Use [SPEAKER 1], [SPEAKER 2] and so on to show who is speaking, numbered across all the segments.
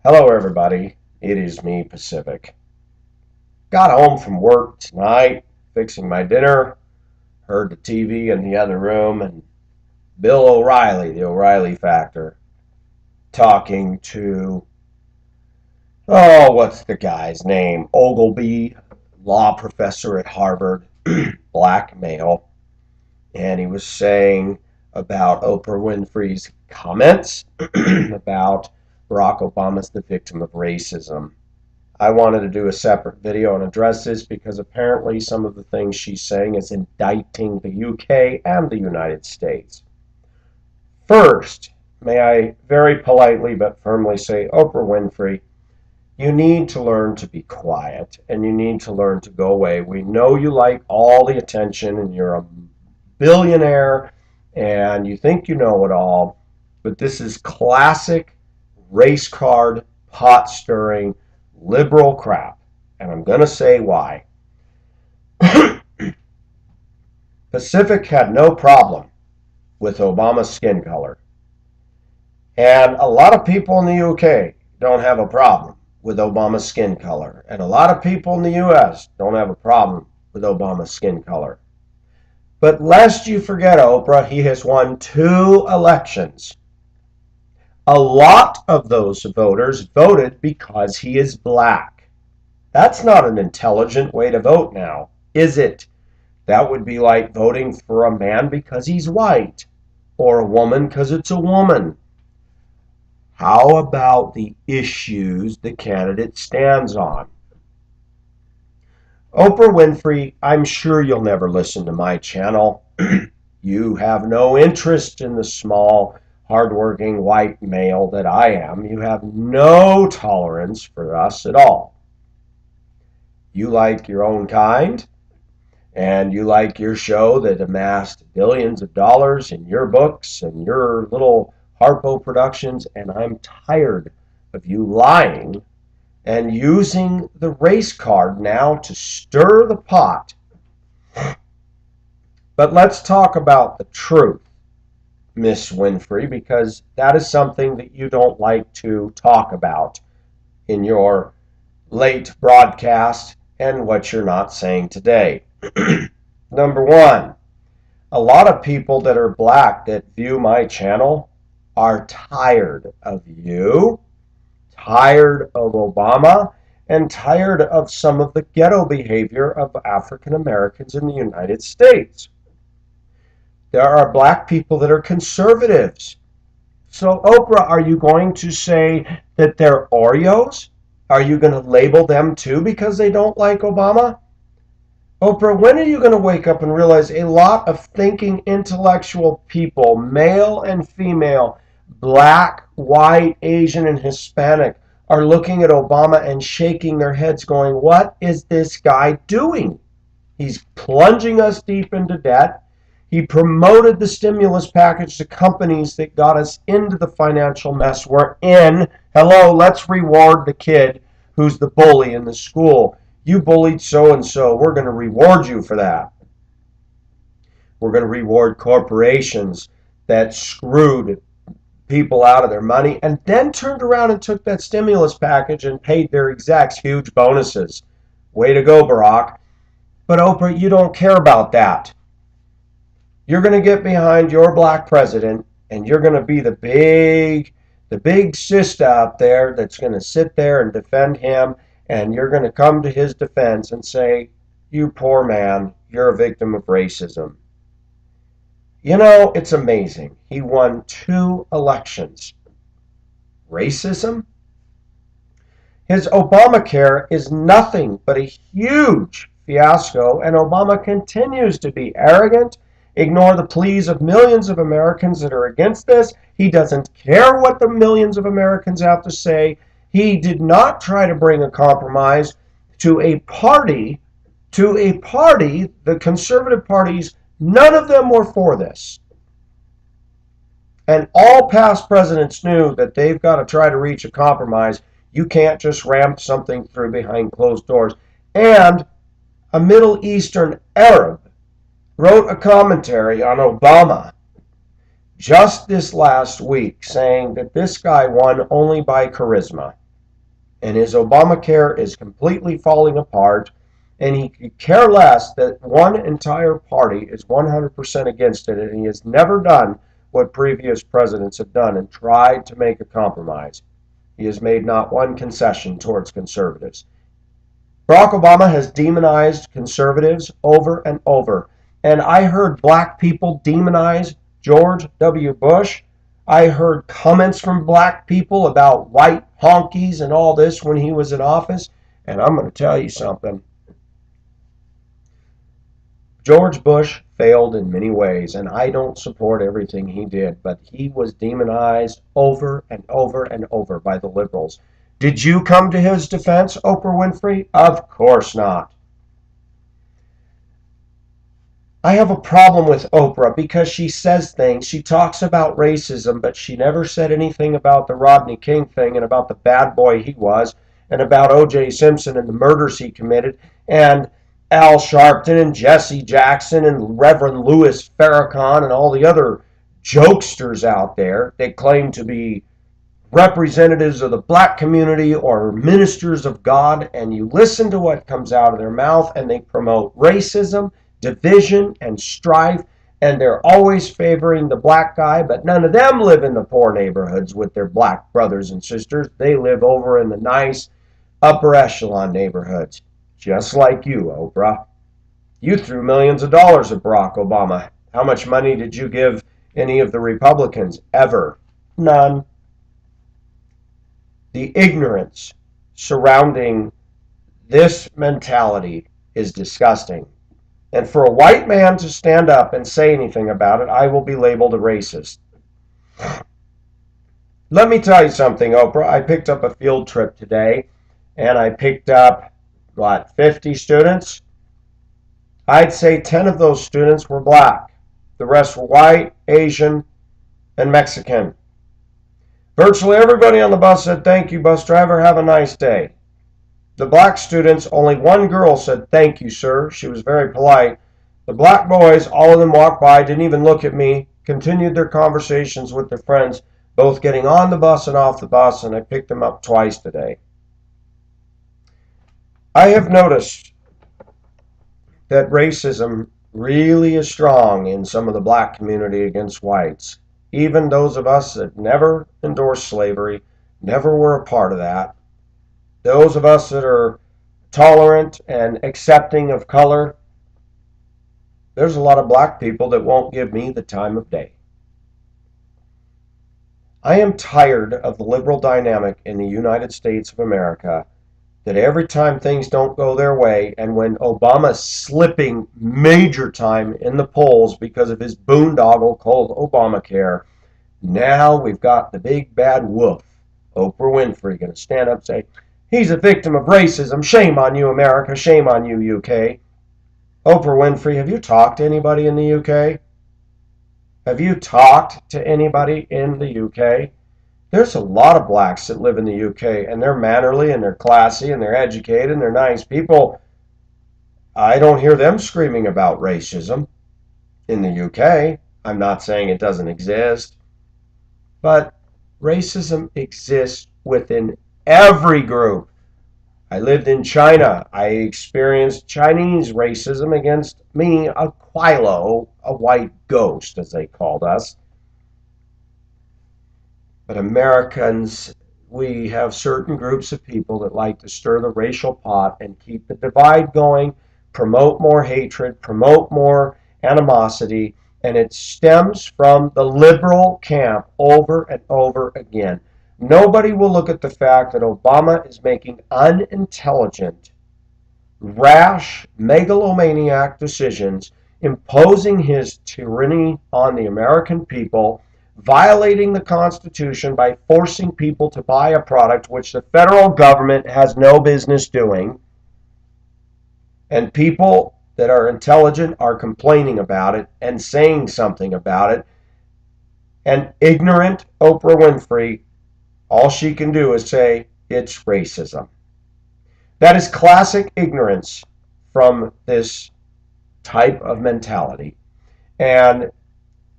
[SPEAKER 1] Hello, everybody. It is me, Pacific. Got home from work tonight, fixing my dinner, heard the TV in the other room, and Bill O'Reilly, the O'Reilly Factor, talking to, what's the guy's name? Ogilvy, law professor at Harvard, black male. And he was saying about Oprah Winfrey's comments about Barack Obama's the victim of racism. I wanted to do a separate video and address this because apparently some of the things she's saying is indicting the UK and the United States. First, may I very politely but firmly say, Oprah Winfrey, you need to learn to be quiet and you need to learn to go away. We know you like all the attention and you're a billionaire and you think you know it all, but this is classic race card, pot stirring, liberal crap. And I'm going to say why. Pacific had no problem with Obama's skin color. And a lot of people in the UK don't have a problem with Obama's skin color. And a lot of people in the US don't have a problem with Obama's skin color. But lest you forget, Oprah, he has won 2 elections. A lot of those voters voted because he is black. That's not an intelligent way to vote now, is it? That would be like voting for a man because he's white, or a woman because it's a woman. How about the issues the candidate stands on? Oprah Winfrey, I'm sure you'll never listen to my channel. You have no interest in the small, hardworking white male that I am. You have no tolerance for us at all. You like your own kind, and you like your show that amassed billions of dollars in your books and your little Harpo productions, and I'm tired of you lying and using the race card now to stir the pot. But let's talk about the truth, Miss Winfrey, because that is something that you don't like to talk about in your late broadcast and what you're not saying today. Number one, a lot of people that are black that view my channel are tired of you, tired of Obama, and tired of some of the ghetto behavior of African Americans in the United States. There are black people that are conservatives. So, Oprah, are you going to say that they're Oreos? Are you going to label them too because they don't like Obama? Oprah, when are you going to wake up and realize a lot of thinking intellectual people, male and female, black, white, Asian, and Hispanic, are looking at Obama and shaking their heads going, what is this guy doing? He's plunging us deep into debt. He promoted the stimulus package to companies that got us into the financial mess we're in. Hello, let's reward the kid who's the bully in the school. You bullied so-and-so. We're going to reward you for that. We're going to reward corporations that screwed people out of their money and then turned around and took that stimulus package and paid their execs huge bonuses. Way to go, Barack. But Oprah, you don't care about that. You're going to get behind your black president and you're going to be the big sister out there that's going to sit there and defend him, and you're going to come to his defense and say, you poor man, you're a victim of racism. You know, it's amazing. He won 2 elections. Racism? His Obamacare is nothing but a huge fiasco, and Obama continues to be arrogant, ignore the pleas of millions of Americans that are against this. He doesn't care what the millions of Americans have to say. He did not try to bring a compromise to a party, the conservative parties. None of them were for this. And all past presidents knew that they've got to try to reach a compromise. You can't just ram something through behind closed doors. And a Middle Eastern Arab wrote a commentary on Obama just this last week saying that this guy won only by charisma. and his Obamacare is completely falling apart, and he could care less that one entire party is 100% against it, and he has never done what previous presidents have done and tried to make a compromise. He has made not one concession towards conservatives. Barack Obama has demonized conservatives over and over. And I heard black people demonize George W. Bush. I heard comments from black people about white honkies and all this when he was in office. And I'm going to tell you something. George Bush failed in many ways, and I don't support everything he did, but he was demonized over and over and over by the liberals. Did you come to his defense, Oprah Winfrey? Of course not. I have a problem with Oprah because she says things. She talks about racism, but she never said anything about the Rodney King thing and about the bad boy he was, and about O.J. Simpson and the murders he committed, and Al Sharpton and Jesse Jackson and Reverend Louis Farrakhan and all the other jokesters out there that claim to be representatives of the black community or ministers of God, and you listen to what comes out of their mouth, and they promote racism, division, and strife, and they're always favoring the black guy, but none of them live in the poor neighborhoods with their black brothers and sisters. They live over in the nice upper echelon neighborhoods, just like you, Oprah. You threw millions of dollars at Barack Obama. How much money did you give any of the Republicans ever? None. The ignorance surrounding this mentality is disgusting. And for a white man to stand up and say anything about it, I will be labeled a racist. Let me tell you something, Oprah. I picked up a field trip today, and I picked up, 50 students? I'd say 10 of those students were black. The rest were white, Asian, and Mexican. Virtually everybody on the bus said, "Thank you, bus driver. Have a nice day." The black students, only one girl said, "Thank you, sir." She was very polite. The black boys, all of them walked by, didn't even look at me, continued their conversations with their friends, both getting on the bus and off the bus, and I picked them up twice today. I have noticed that racism really is strong in some of the black community against whites. Even those of us that never endorsed slavery, never were a part of that. Those of us that are tolerant and accepting of color, there's a lot of black people that won't give me the time of day. I am tired of the liberal dynamic in the United States of America, that every time things don't go their way, and when Obama's slipping major time in the polls because of his boondoggle called Obamacare, now we've got the big bad wolf, Oprah Winfrey, going to stand up and say, "He's a victim of racism. Shame on you, America. Shame on you, UK." Oprah Winfrey, have you talked to anybody in the UK? Have you talked to anybody in the UK? There's a lot of blacks that live in the UK, and they're mannerly, and they're classy, and they're educated, and they're nice people. I don't hear them screaming about racism in the UK. I'm not saying it doesn't exist, but racism exists within every group. I lived in China. I experienced Chinese racism against me, a Quilo, a white ghost, as they called us. But Americans, we have certain groups of people that like to stir the racial pot and keep the divide going, promote more hatred, promote more animosity, and it stems from the liberal camp over and over again. Nobody will look at the fact that Obama is making unintelligent, rash, megalomaniac decisions, imposing his tyranny on the American people, violating the Constitution by forcing people to buy a product which the federal government has no business doing, and people that are intelligent are complaining about it and saying something about it, and ignorant Oprah Winfrey, all she can do is say it's racism. That is classic ignorance from this type of mentality. And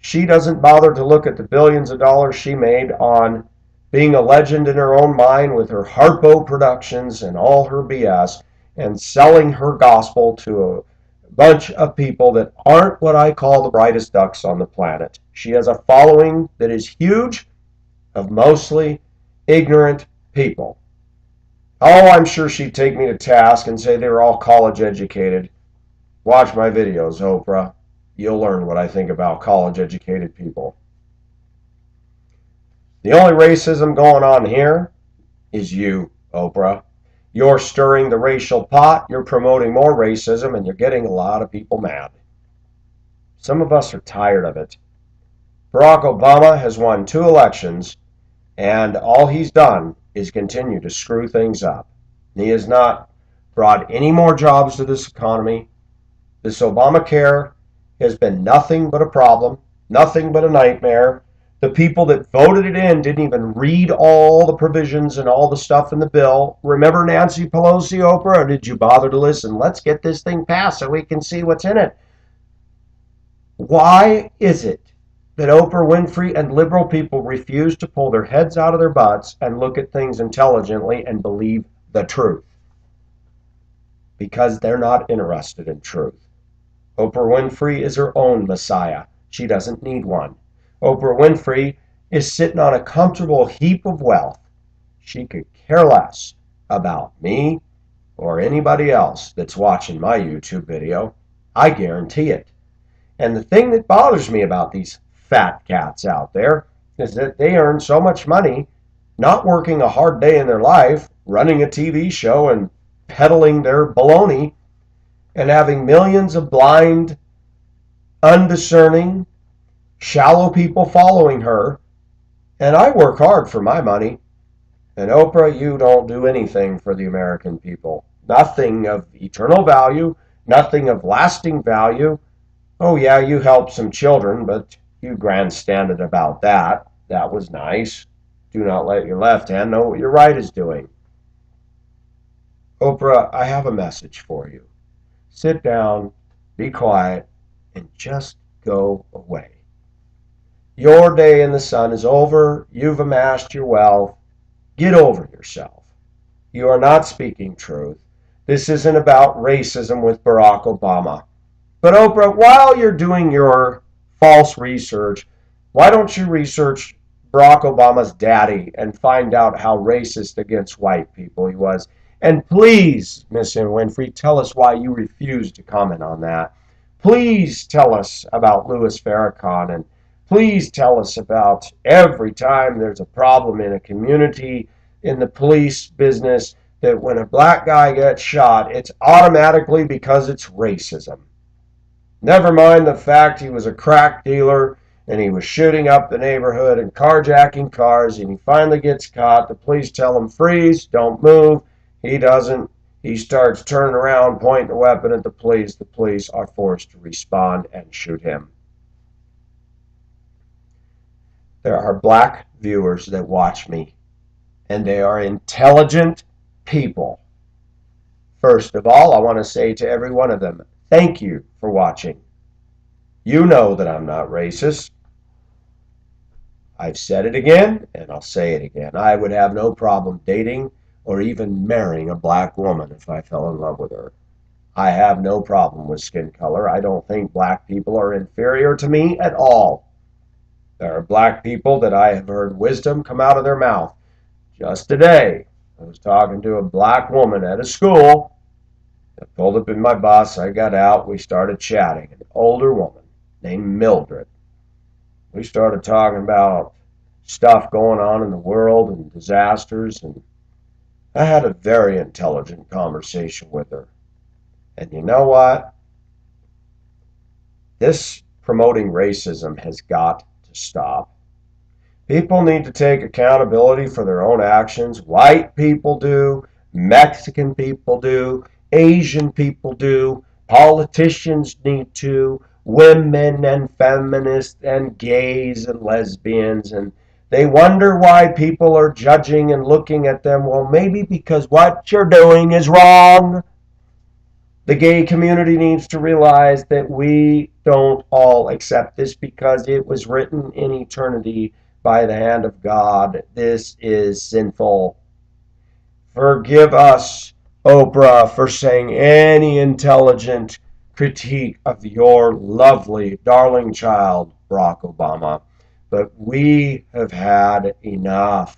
[SPEAKER 1] she doesn't bother to look at the billions of dollars she made on being a legend in her own mind with her Harpo Productions and all her BS, and selling her gospel to a bunch of people that aren't what I call the brightest ducks on the planet. She has a following that is huge, of mostly ignorant people. Oh, I'm sure she'd take me to task and say they were all college educated. Watch my videos, Oprah. You'll learn what I think about college educated people. The only racism going on here is you, Oprah. You're stirring the racial pot, you're promoting more racism, and you're getting a lot of people mad. Some of us are tired of it. Barack Obama has won 2 elections, and all he's done is continue to screw things up. He has not brought any more jobs to this economy. This Obamacare has been nothing but a problem, nothing but a nightmare. The people that voted it in didn't even read all the provisions and all the stuff in the bill. Remember Nancy Pelosi, Oprah, or did you bother to listen? Let's get this thing passed so we can see what's in it. Why is it that Oprah Winfrey and liberal people refuse to pull their heads out of their butts and look at things intelligently and believe the truth? Because they're not interested in truth. Oprah Winfrey is her own Messiah. She doesn't need one. Oprah Winfrey is sitting on a comfortable heap of wealth. She could care less about me or anybody else that's watching my YouTube video. I guarantee it. And the thing that bothers me about these fat cats out there is that they earn so much money not working a hard day in their life, running a TV show and peddling their baloney, and having millions of blind, undiscerning, shallow people following her. And I work hard for my money. And Oprah, you don't do anything for the American people. Nothing of eternal value, nothing of lasting value. Oh yeah, you helped some children, but you grandstanded about that. That was nice. Do not let your left hand know what your right is doing. Oprah, I have a message for you. Sit down, be quiet, and just go away. Your day in the sun is over. You've amassed your wealth. Get over yourself. You are not speaking truth. This isn't about racism with Barack Obama. But Oprah, while you're doing your false research, why don't you research Barack Obama's daddy and find out how racist against white people he was? And please, Miss Winfrey, tell us why you refused to comment on that. Please tell us about Louis Farrakhan, and please tell us about every time there's a problem in a community, in the police business, that when a black guy gets shot, it's automatically because it's racism. Never mind the fact he was a crack dealer and he was shooting up the neighborhood and carjacking cars, and he finally gets caught. The police tell him, freeze, don't move. He doesn't. He starts turning around, pointing a weapon at the police. The police are forced to respond and shoot him. There are black viewers that watch me, and they are intelligent people. First of all, I want to say to every one of them, thank you for watching. You know that I'm not racist. I've said it again, and I'll say it again. I would have no problem dating or even marrying a black woman if I fell in love with her. I have no problem with skin color. I don't think black people are inferior to me at all. There are black people that I have heard wisdom come out of their mouth. Just today, I was talking to a black woman at a school. I pulled up in my bus. I got out. We started chatting. An older woman named Mildred. We started talking about stuff going on in the world and disasters, and I had a very intelligent conversation with her. And you know what? This promoting racism has got to stop. People need to take accountability for their own actions. White people do, Mexican people do, Asian people do, politicians need to, women and feminists and gays and lesbians, and they wonder why people are judging and looking at them. Well, maybe because what you're doing is wrong. The gay community needs to realize that we don't all accept this because it was written in eternity by the hand of God. This is sinful. Forgive us, Oprah, for saying any intelligent critique of your lovely, darling child, Barack Obama. But we have had enough.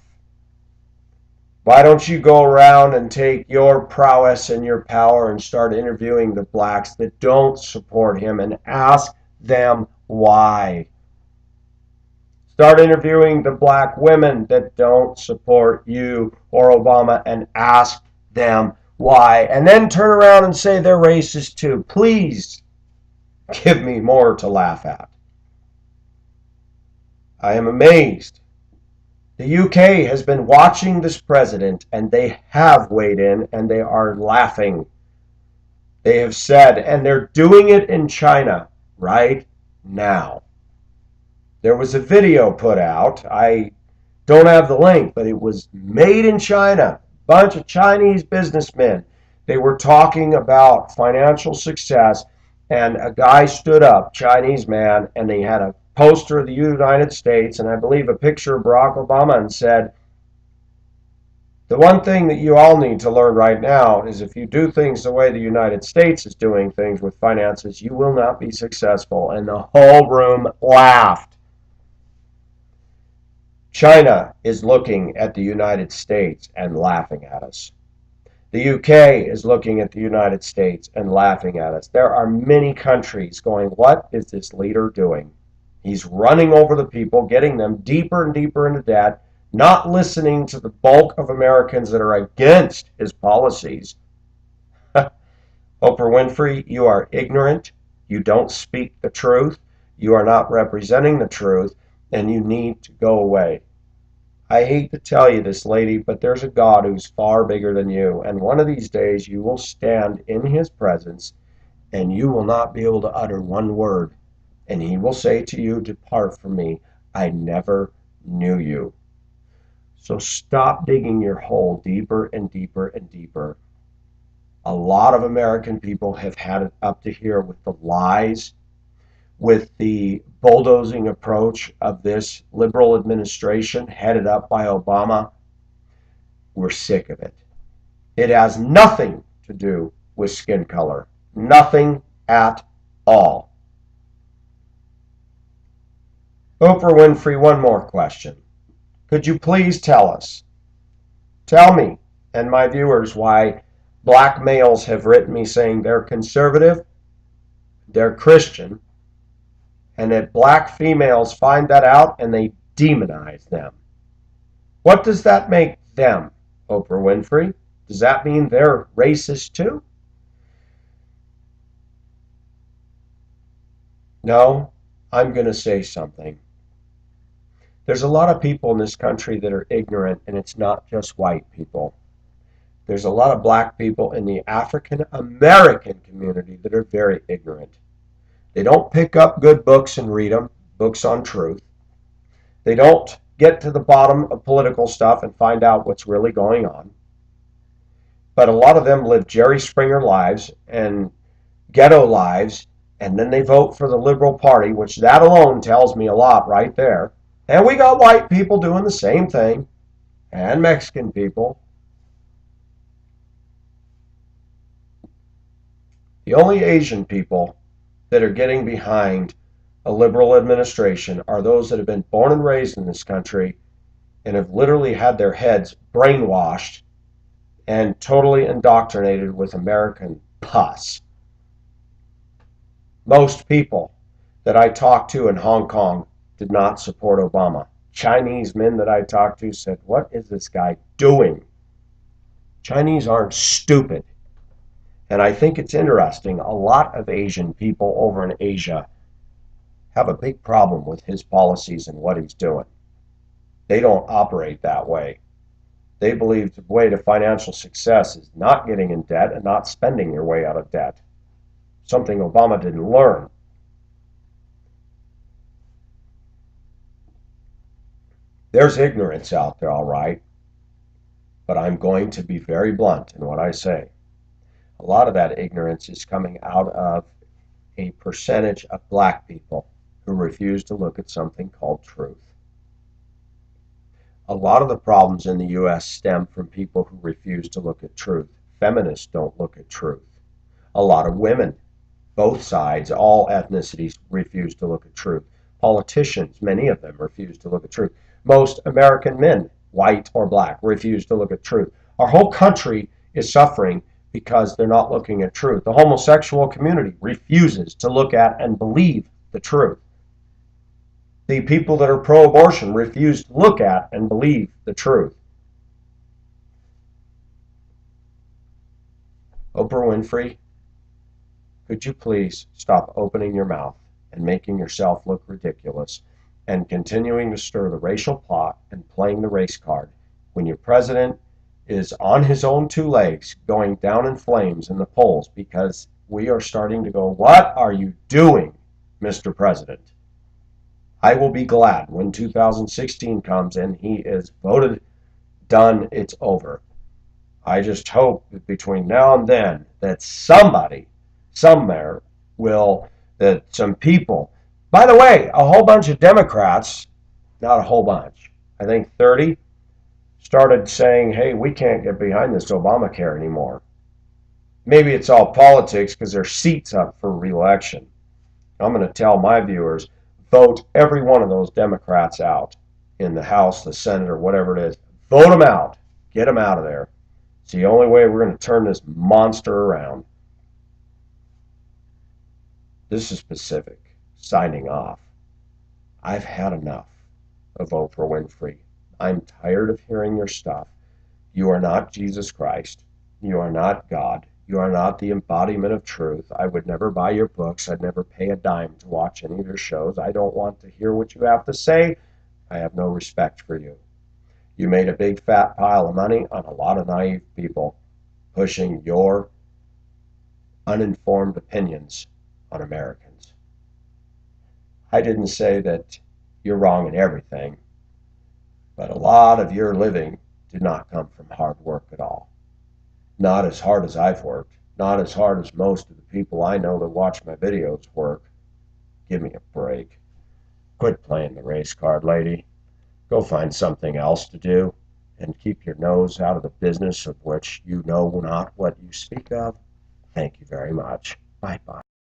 [SPEAKER 1] Why don't you go around and take your prowess and your power and start interviewing the blacks that don't support him and ask them why? Start interviewing the black women that don't support you or Obama and ask them why. And then turn around and say they're racist too. Please give me more to laugh at. I am amazed. The UK has been watching this president and they have weighed in and they are laughing. They have said, and they're doing it in China right now. There was a video put out. I don't have the link, but it was made in China. A bunch of Chinese businessmen. They were talking about financial success, and a guy stood up, Chinese man, and he had a poster of the United States and I believe a picture of Barack Obama and said, the one thing that you all need to learn right now is if you do things the way the United States is doing things with finances, you will not be successful. And the whole room laughed. China is looking at the United States and laughing at us. The UK is looking at the United States and laughing at us. There are many countries going, what is this leader doing? He's running over the people, getting them deeper and deeper into debt, not listening to the bulk of Americans that are against his policies. Oprah Winfrey, you are ignorant. You don't speak the truth. You are not representing the truth, and you need to go away. I hate to tell you this, lady, but there's a God who's far bigger than you, and one of these days you will stand in his presence, and you will not be able to utter one word, and he will say to you, depart from me, I never knew you. So stop digging your hole deeper and deeper and deeper. A lot of American people have had it up to here with the lies, with the bulldozing approach of this liberal administration headed up by Obama. We're sick of it. It has nothing to do with skin color. Nothing at all. Oprah Winfrey, one more question. Could you please tell me and my viewers why black males have written me saying they're conservative, they're Christian, and that black females find that out and they demonize them? What does that make them, Oprah Winfrey? Does that mean they're racist too? No, I'm going to say something. There's a lot of people in this country that are ignorant, and it's not just white people. There's a lot of black people in the African American community that are very ignorant. They don't pick up good books and read them, books on truth. They don't get to the bottom of political stuff and find out what's really going on. But a lot of them live Jerry Springer lives and ghetto lives, and then they vote for the Liberal Party, which that alone tells me a lot right there. And we got white people doing the same thing, and Mexican people. The only Asian people that are getting behind a liberal administration are those that have been born and raised in this country and have literally had their heads brainwashed and totally indoctrinated with American pus. Most people that I talked to in Hong Kong did not support Obama. Chinese men that I talked to said, what is this guy doing? Chinese aren't stupid. And I think it's interesting, a lot of Asian people over in Asia have a big problem with his policies and what he's doing. They don't operate that way. They believe the way to financial success is not getting in debt and not spending your way out of debt. Something Obama didn't learn. There's ignorance out there, all right, but I'm going to be very blunt in what I say. A lot of that ignorance is coming out of a percentage of black people who refuse to look at something called truth. A lot of the problems in the U.S. stem from people who refuse to look at truth. Feminists don't look at truth. A lot of women, both sides, all ethnicities, refuse to look at truth. Politicians, many of them, refuse to look at truth. Most American men, white or black, refuse to look at truth. Our whole country is suffering because they're not looking at truth. The homosexual community refuses to look at and believe the truth. The people that are pro-abortion refuse to look at and believe the truth. Oprah Winfrey, could you please stop opening your mouth and making yourself look ridiculous and continuing to stir the racial pot and playing the race card when your president is on his own two legs going down in flames in the polls because we are starting to go, what are you doing, Mr. President? I will be glad when 2016 comes and he is voted, done, it's over. I just hope that between now and then that somebody, somewhere, that some people, by the way, a whole bunch of Democrats, not a whole bunch, I think 30, started saying, hey, we can't get behind this Obamacare anymore. Maybe it's all politics because their seat's up for re-election. I'm going to tell my viewers, vote every one of those Democrats out in the House, the Senate, or whatever it is. Vote them out. Get them out of there. It's the only way we're going to turn this monster around. This is Pacific, signing off. I've had enough of Oprah Winfrey. I'm tired of hearing your stuff. You are not Jesus Christ. You are not God. You are not the embodiment of truth. I would never buy your books. I'd never pay a dime to watch any of your shows. I don't want to hear what you have to say. I have no respect for you. You made a big fat pile of money on a lot of naive people pushing your uninformed opinions on Americans. I didn't say that you're wrong in everything, but a lot of your living did not come from hard work at all. Not as hard as I've worked, not as hard as most of the people I know that watch my videos work. Give me a break. Quit playing the race card, lady. Go find something else to do and keep your nose out of the business of which you know not what you speak of. Thank you very much. Bye-bye.